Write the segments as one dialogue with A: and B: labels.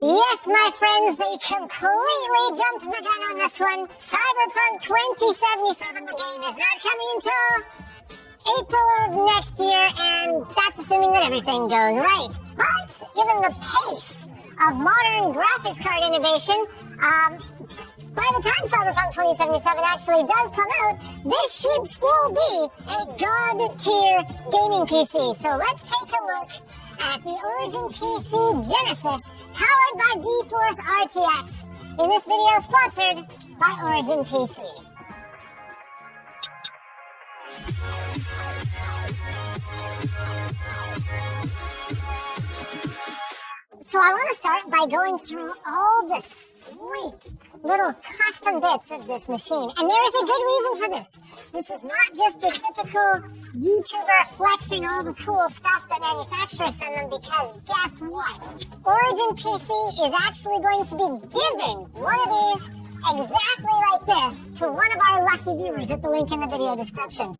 A: Yes, my friends, they completely jumped the gun on this one. Cyberpunk 2077, the game is not coming until April of next year, and that's assuming that everything goes right. But given the pace of modern graphics card innovation, by the time Cyberpunk 2077 actually does come out, this should still be a god-tier gaming PC. So let's take a look at the Origin PC Genesis, powered by GeForce RTX. In this video, sponsored by Origin PC. So I want to start by going through all the sweet little custom bits of this machine. And there is a good reason for this. This is not just your typical YouTuber flexing all the cool stuff that manufacturers send them, because guess what? Origin PC is actually going to be giving one of these exactly like this to one of our lucky viewers at the link in the video description.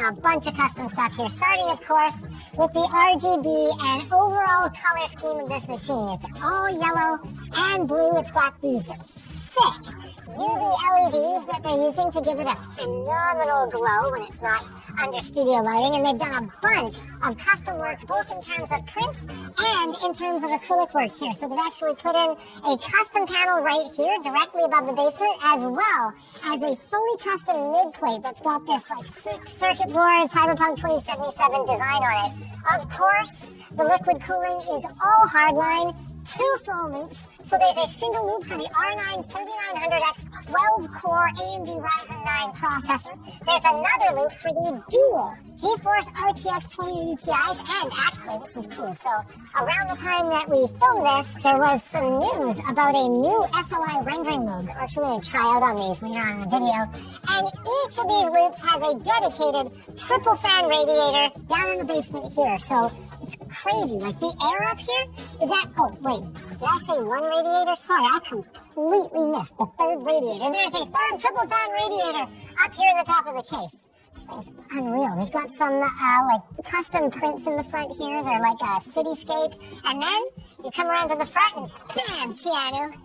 A: A bunch of custom stuff here, starting of course with the RGB and overall color scheme of this machine. It's all yellow and blue. It's got these sick UV LEDs that they're using to give it a phenomenal glow when it's not under studio lighting, and they've done a bunch of custom work both in terms of prints and in terms of acrylic work here. So they've actually put in a custom panel right here directly above the basement, as well as a fully custom mid plate that's got this like 6 circuit board Cyberpunk 2077 design on it. Of course, the liquid cooling is all hardline, 2 full loops. So there's a single loop for the R9 3900X 12-core AMD Ryzen 9 processor. There's another loop for the dual GeForce RTX 2080 Ti's, and actually, this is cool. So around the time that we filmed this, there was some news about a new SLI rendering mode that we're actually going to try out on these later on in the video. And each of these loops has a dedicated triple fan radiator down in the basement here. So it's crazy. Like the air up here is at, oh wait, did I say 1 radiator? Sorry, I completely missed the 3rd radiator. There's a 3rd triple fan radiator up here in the top of the case. This thing's unreal. We've got some like custom prints in the front here. They're like a cityscape. And then you come around to the front and bam, Keanu.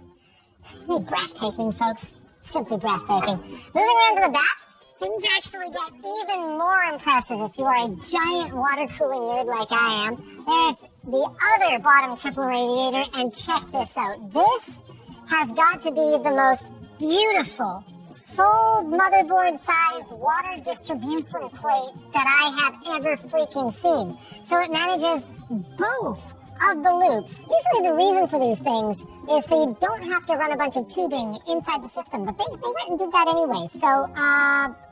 A: Really breathtaking, folks. Simply breathtaking. Moving around to the back, things actually get even more impressive if you are a giant water cooling nerd like I am. There's the other bottom triple radiator, and check this out. This has got to be the most beautiful, full motherboard-sized water distribution plate that I have ever freaking seen. So it manages both of the loops. Usually the reason for these things is so you don't have to run a bunch of tubing inside the system, but they went and did that anyway. So,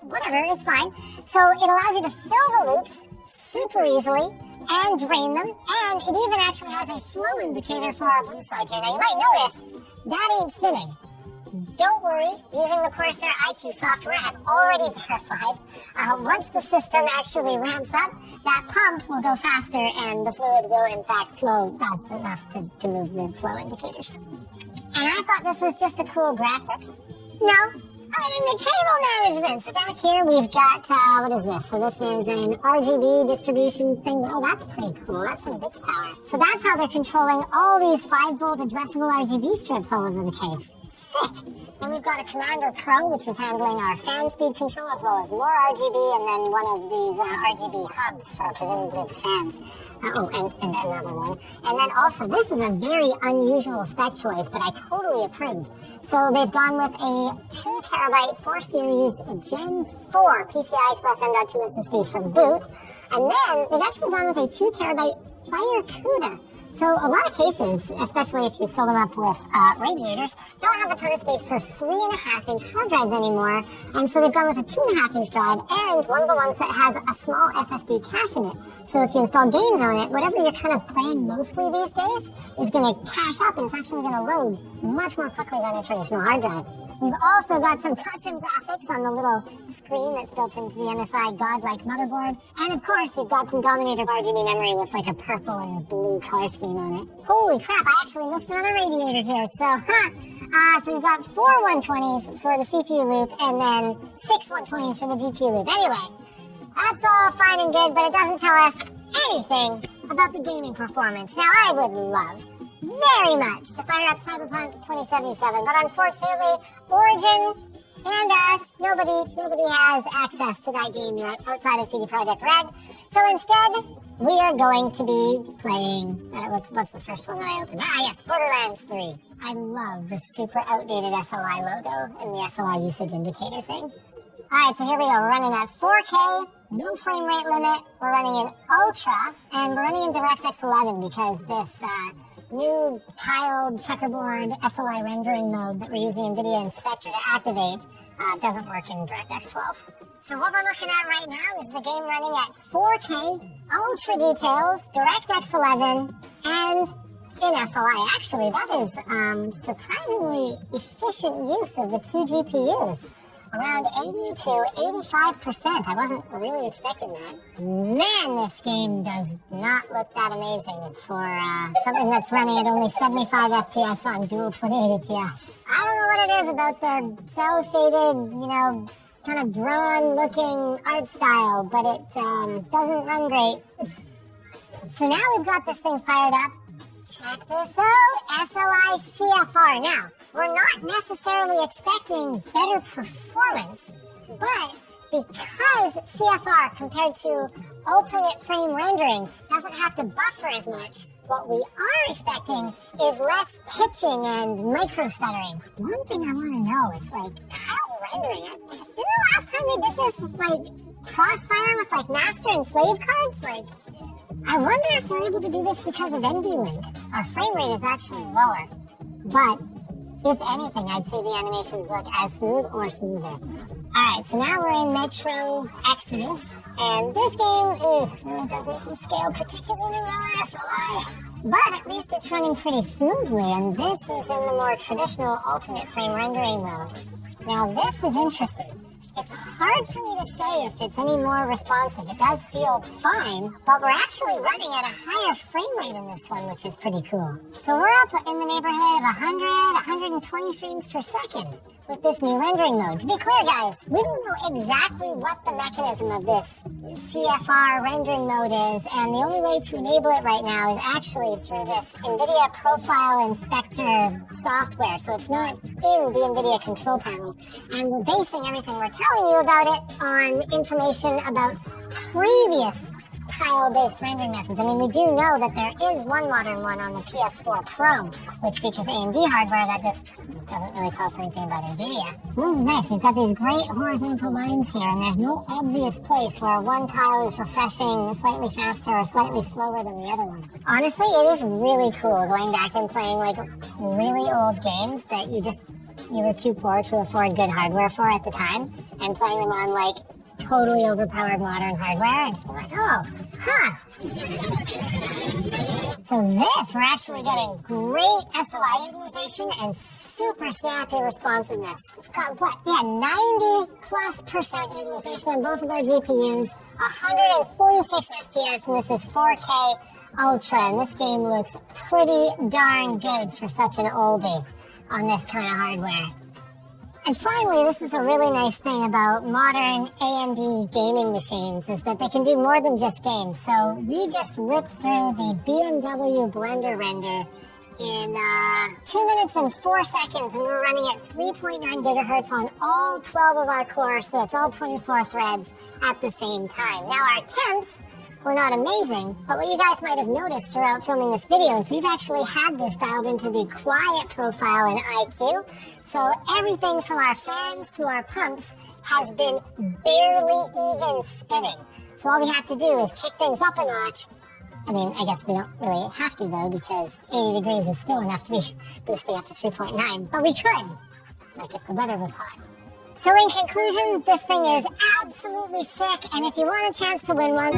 A: whatever, it's fine. So it allows you to fill the loops super easily and drain them, and it even actually has a flow indicator for our blue side here. Now you might notice that ain't spinning. Don't worry, using the Corsair IQ software, I've already verified. Once the system actually ramps up, that pump will go faster and the fluid will in fact flow fast enough to move the flow indicators. And I thought this was just a cool graphic. No, other than the cable management. So back here we've got, what is this? So this is an RGB distribution thing. Oh, that's pretty cool. That's from BitsPower. So that's how they're controlling all these 5-volt addressable RGB strips all over the case. Sick. Then we've got a Commander Pro, which is handling our fan speed control, as well as more RGB, and then one of these RGB hubs for presumably the fans. And another one. And then also, this is a very unusual spec choice, but I totally approve. So they've gone with a 2TB 4 Series Gen 4 PCI Express M.2 SSD from boot, and then they've actually gone with a 2TB Fire CUDA. So a lot of cases, especially if you fill them up with radiators, don't have a ton of space for 3.5-inch hard drives anymore. And so they've gone with a 2.5-inch drive and one of the ones that has a small SSD cache in it. So if you install games on it, whatever you're kind of playing mostly these days is going to cache up, and it's actually going to load much more quickly than a traditional hard drive. We've also got some custom graphics on the little screen that's built into the MSI godlike motherboard. And of course, we've got some Dominator RGB memory with like a purple and blue color scheme on it. Holy crap, I actually missed another radiator here. So, so we've got 4 120s for the CPU loop and then 6 120s for the GPU loop. Anyway, that's all fine and good, but it doesn't tell us anything about the gaming performance. Now, I would love very much to fire up Cyberpunk 2077, but unfortunately, Origin and us, nobody has access to that game yet outside of CD Projekt Red. So instead, we are going to be playing, what's the first one that I opened? Yes, Borderlands 3. I love the super outdated SLI logo and the SLI usage indicator thing. Alright, so here we go. We're running at 4K, no frame rate limit. We're running in Ultra, and we're running in DirectX 11 because this new tiled checkerboard SLI rendering mode that we're using NVIDIA Inspector to activate doesn't work in DirectX 12. So what we're looking at right now is the game running at 4K, Ultra details, DirectX 11, and in SLI. Actually, that is surprisingly efficient use of the 2 GPUs. Around 80 to 85%. I wasn't really expecting that. Man, this game does not look that amazing for something that's running at only 75 FPS on dual 2080 Ti's. I don't know what it is about their cel-shaded, kind of drawn-looking art style, but it doesn't run great. So now we've got this thing fired up. Check this out, SLI CFR. Now, we're not necessarily expecting better performance, but because CFR compared to alternate frame rendering doesn't have to buffer as much, what we are expecting is less hitching and micro stuttering. One thing I want to know is tile rendering. Didn't the last time they did this with Crossfire with master and slave cards? I wonder if they're able to do this because of NVLink. Our frame rate is actually lower, but if anything, I'd say the animations look as smooth or smoother. Alright, so now we're in Metro Exodus, and this game really doesn't scale particularly well in SLI. But at least it's running pretty smoothly, and this is in the more traditional alternate frame rendering mode. Now this is interesting. It's hard for me to say if it's any more responsive. It does feel fine, but we're actually running at a higher frame rate in this one, which is pretty cool. So we're up in the neighborhood of 120 frames per second with this new rendering mode. To be clear, guys, we don't know exactly what the mechanism of this CFR rendering mode is, and the only way to enable it right now is actually through this NVIDIA Profile Inspector software, so it's not in the NVIDIA control panel. And we're basing everything we're telling you about it on information about previous tile-based rendering methods. I mean, we do know that there is one modern one on the PS4 Pro, which features AMD hardware that just doesn't really tell us anything about NVIDIA. So this is nice. We've got these great horizontal lines here, and there's no obvious place where one tile is refreshing slightly faster or slightly slower than the other one. Honestly, it is really cool going back and playing really old games that you were too poor to afford good hardware for at the time, and playing them on totally overpowered modern hardware and just be So we're actually getting great SLI utilization and super snappy responsiveness. We've got 90+% utilization on both of our GPUs, 146 FPS, and this is 4K Ultra, and this game looks pretty darn good for such an oldie on this kind of hardware. And finally, this is a really nice thing about modern AMD gaming machines, is that they can do more than just games. So we just ripped through the BMW Blender render in 2 minutes and 4 seconds, and we're running at 3.9 gigahertz on all 12 of our cores, so it's all 24 threads at the same time. Now our temps were not amazing, but what you guys might have noticed throughout filming this video is we've actually had this dialed into the quiet profile in IQ, so everything from our fans to our pumps has been barely even spinning. So all we have to do is kick things up a notch. I mean, I guess we don't really have to though, because 80 degrees is still enough to be boosting up to 3.9, but we could, if the weather was hot. So in conclusion, this thing is absolutely sick, and if you want a chance to win one,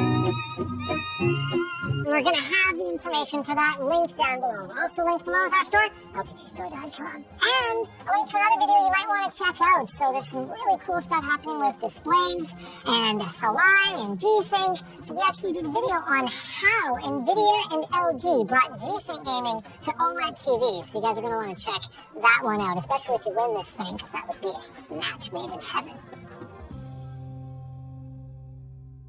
A: we're going to have the information for that linked down below. Also linked below is our store, lttstore.com. And a link to another video you might want to check out. So there's some really cool stuff happening with displays and SLI and G-Sync. So we actually did a video on how NVIDIA and LG brought G-Sync gaming to OLED TVs. So you guys are going to want to check that one out, especially if you win this thing, because that would be a match made in heaven.